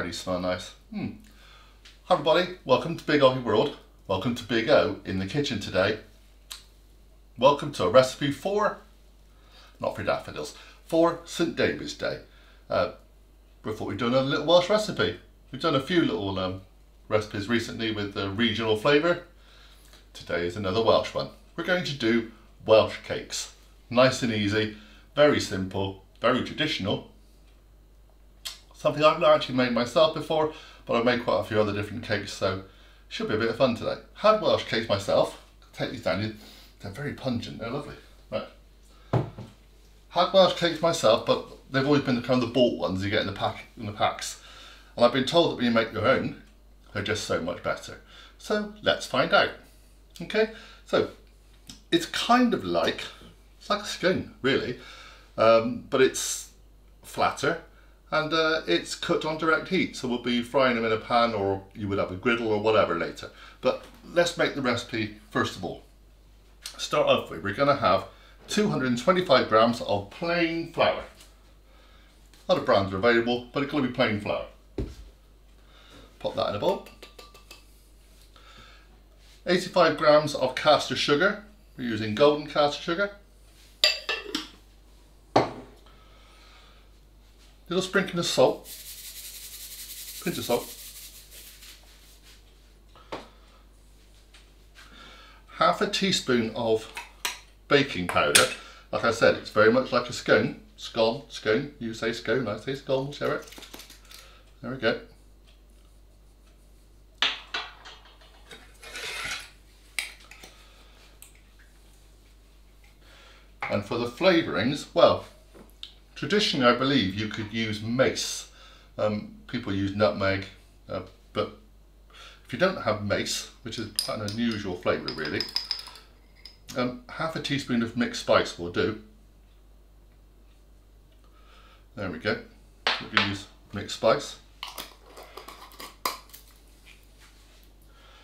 already smell nice. Hi everybody, welcome to Big OGGIE World. Welcome to Big O in the kitchen today. Welcome to a recipe for, not for daffodils, for St David's Day. We thought we'd do another little Welsh recipe. We've done a few little recipes recently with regional flavour. Today is another Welsh one. We're going to do Welsh cakes. Nice and easy, very simple, very traditional. Something I've not actually made myself before, but I've made quite a few other different cakes, so should be a bit of fun today. Had Welsh cakes myself. Take these down. They're very pungent. They're lovely. Right. Had Welsh cakes myself, but they've always been the kind of the bought ones you get in the packs. And I've been told that when you make your own, they're just so much better. So let's find out. Okay. So it's kind of like a scone, really, but it's flatter. And it's cooked on direct heat, so we'll be frying them in a pan, or you would have a griddle or whatever later. But let's make the recipe first of all. Start off with, we're going to have 225 grams of plain flour. Other brands are available, but it's going to be plain flour. Pop that in a bowl. 85 grams of caster sugar. We're using golden caster sugar. Little sprinkling of salt, pinch of salt, half a teaspoon of baking powder. Like I said, it's very much like a scone, scone, you say scone, I say scone, share it. There we go. And for the flavourings, well, traditionally, I believe you could use mace. People use nutmeg, but if you don't have mace, which is quite an unusual flavour really, half a teaspoon of mixed spice will do. There we go. We can use mixed spice.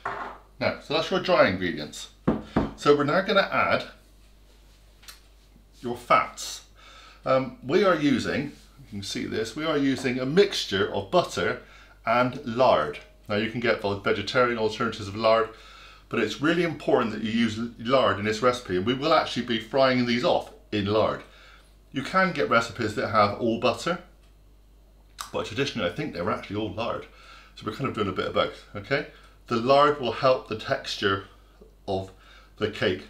Now, so that's your dry ingredients. So we're now going to add your fats. We are using, you can see this, we are using a mixture of butter and lard. Now you can get both vegetarian alternatives of lard, but it's really important that you use lard in this recipe, and we will actually be frying these off in lard. You can get recipes that have all butter, but traditionally I think they were actually all lard. So we're kind of doing a bit of both, okay? The lard will help the texture of the cake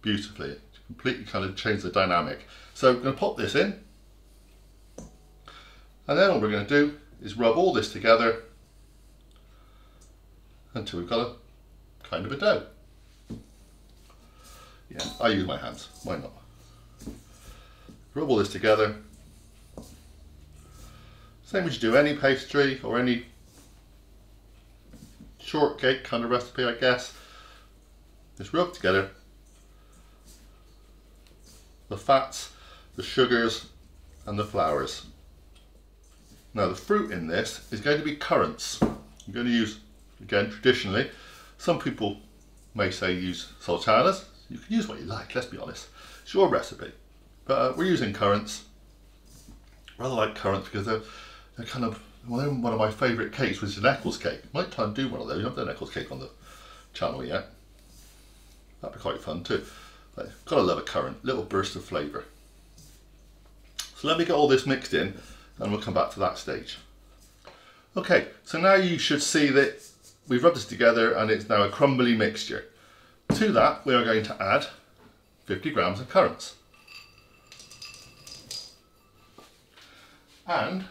beautifully. It completely kind of change the dynamic. So we're going to pop this in, and then all we're going to do is rub all this together until we've got a kind of a dough. Yeah, I use my hands, why not? Rub all this together, same as you do any pastry or any shortcake kind of recipe, I guess. Just rub together the fats, the sugars and the flours. Now the fruit in this is going to be currants. I'm going to use, again traditionally, some people may say use sultanas. You can use what you like, let's be honest. It's your recipe. But we're using currants. Rather like currants because they're kind of, well, they're one of my favourite cakes, which is an Eccles cake. Might try and do one of those. I've done an Eccles cake on the channel yet. That'd be quite fun too. But gotta love a currant, little burst of flavour. So let me get all this mixed in and we'll come back to that stage. Okay, so now you should see that we've rubbed this together and it's now a crumbly mixture. To that we are going to add 50 grams of currants. And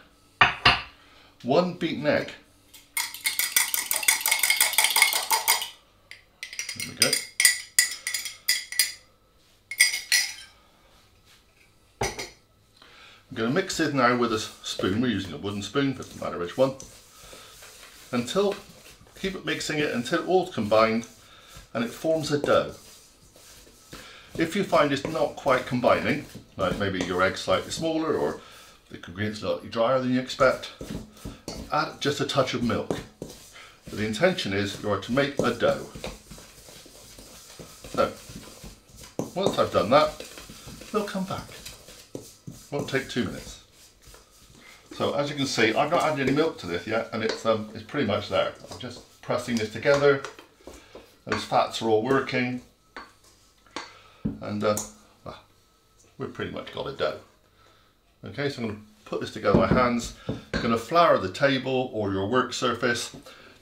1 beaten egg. There we go. I'm going to mix it now with a spoon. We're using a wooden spoon, doesn't matter which one. Keep it mixing it until it all's combined and it forms a dough. If you find it's not quite combining, like maybe your egg's slightly smaller or the ingredients are slightly drier than you expect, add just a touch of milk. But the intention is you are to make a dough. So, once I've done that, we'll come back. Won't take 2 minutes. So as you can see, I've not added any milk to this yet, and it's pretty much there. I'm just pressing this together. Those fats are all working, and well, we've pretty much got a dough. Okay, so I'm going to put this together with my hands. I'm going to flour the table or your work surface.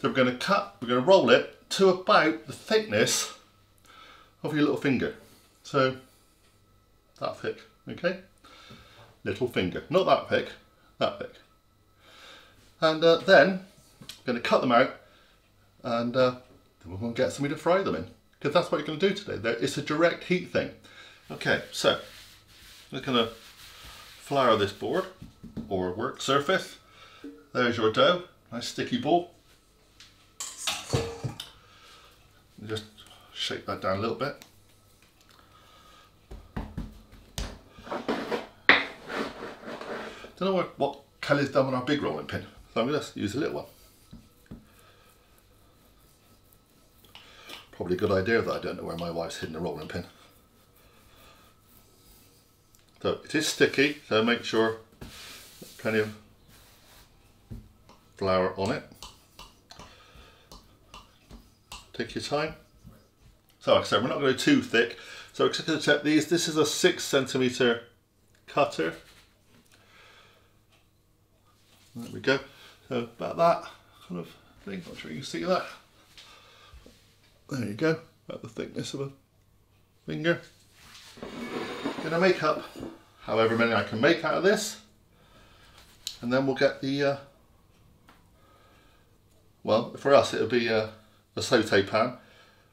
So we're going to roll it to about the thickness of your little finger. So that thick, okay? Little finger, not that thick, that thick. And then I'm going to cut them out, and then we're going to get something to fry them in, because that's what you're going to do today. It's a direct heat thing. Okay, so I'm just going to flour this board or work surface. There's your dough, nice sticky ball. Just shake that down a little bit. Don't know what Kelly's done with our big rolling pin, so I'm going to use a little one. Probably a good idea that I don't know where my wife's hidden the rolling pin. So it is sticky, so make sure plenty of flour on it. Take your time. So like I said, we're not going to go too thick. So we're just going to check these. This is a 6cm cutter. There we go. So about that kind of thing. Not sure you can see that. There you go. About the thickness of a finger. Gonna make up however many I can make out of this, and then we'll get the well, for us it'll be a saute pan,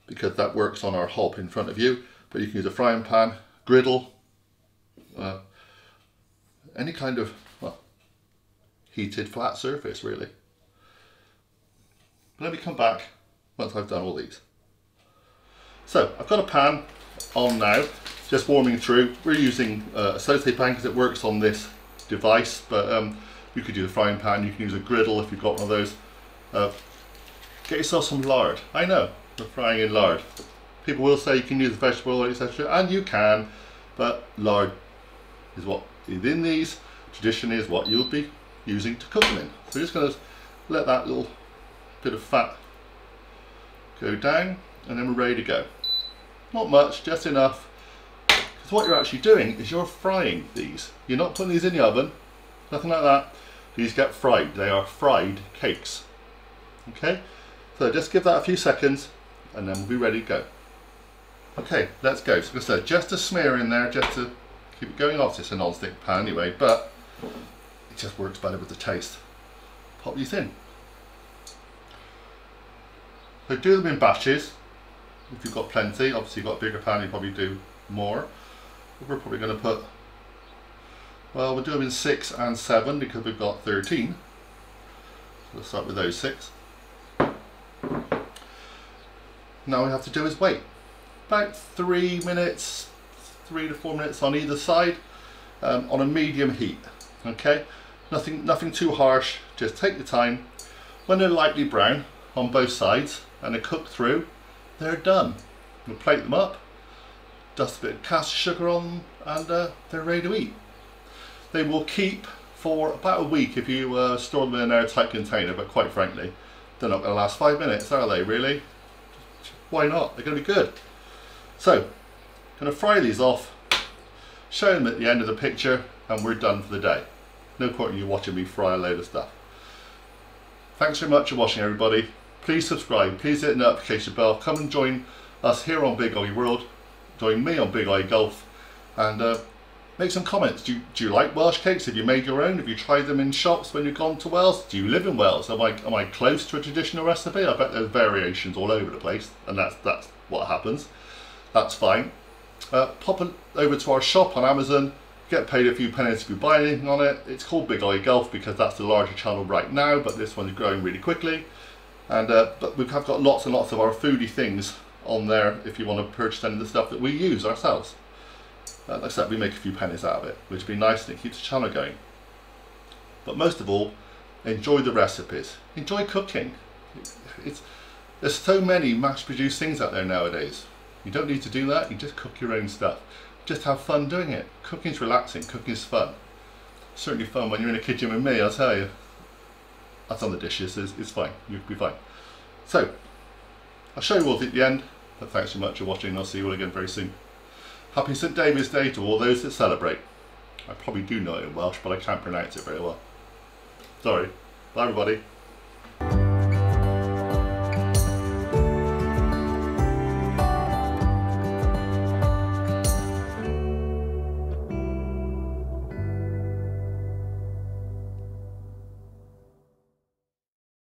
because that works on our hob in front of you, but you can use a frying pan, griddle, any kind of, well, heated flat surface really. But let me come back once I've done all these. So I've got a pan on now, just warming through. We're using a saute pan because it works on this device, but you could use a frying pan, you can use a griddle if you've got one of those. Get yourself some lard. I know, we're frying in lard. People will say you can use vegetable oil, etc., and you can, but lard is what is in these. Traditionally is what you'll be using to cook them in. So we're just going to let that little bit of fat go down, and then we're ready to go. Not much, just enough. Because what you're actually doing is you're frying these. You're not putting these in the oven, nothing like that. These get fried. They are fried cakes. Okay, so just give that a few seconds, and then we'll be ready to go. Okay, let's go. So like I said, just a smear in there, just to keep it going off. It's a non-stick pan anyway, but it just works better with the taste. Pop these in. So do them in batches. If you've got plenty, obviously you've got a bigger pan, you probably do more. We're probably going to put, well, we'll do them in 6 and 7 because we've got 13. So let's start with those 6. Now all we have to do is wait. About 3 minutes, 3 to 4 minutes on either side, on a medium heat. Okay, nothing too harsh, just take your time. When they're lightly brown on both sides and they're cooked through, they're done. We'll plate them up, dust a bit of caster sugar on, and they're ready to eat. They will keep for about a week if you store them in an airtight container, but quite frankly, they're not going to last 5 minutes, are they really? Why not? They're going to be good. So, I'm going to fry these off, show them at the end of the picture, and we're done for the day. No point in you watching me fry a load of stuff. Thanks very much for watching, everybody. Please subscribe, please hit the notification bell, come and join us here on Big OGGIE World, join me on Big OGGIE Golf, and make some comments. Do you like Welsh cakes? Have you made your own? Have you tried them in shops when you've gone to Wales? Do you live in Wales? Am I close to a traditional recipe? I bet there's variations all over the place, and that's what happens. That's fine. Pop it over to our shop on Amazon, get paid a few pennies if you buy anything on it. It's called Big OGGIE Golf because that's the larger channel right now, but this one is growing really quickly. And but we have got lots and lots of our foodie things on there if you want to purchase any of the stuff that we use ourselves. Like I said, we make a few pennies out of it, which would be nice and it keeps the channel going. But most of all, enjoy the recipes. Enjoy cooking. There's so many mass-produced things out there nowadays. You don't need to do that, you just cook your own stuff. Just have fun doing it. Cooking's relaxing, cooking's fun. Certainly fun when you're in a kitchen with me, I'll tell you. That's on the dishes, it's fine, you'll be fine. So, I'll show you all at the end, but thanks so much for watching, I'll see you all again very soon. Happy St David's Day to all those that celebrate. I probably do know it in Welsh, but I can't pronounce it very well. Sorry. Bye everybody.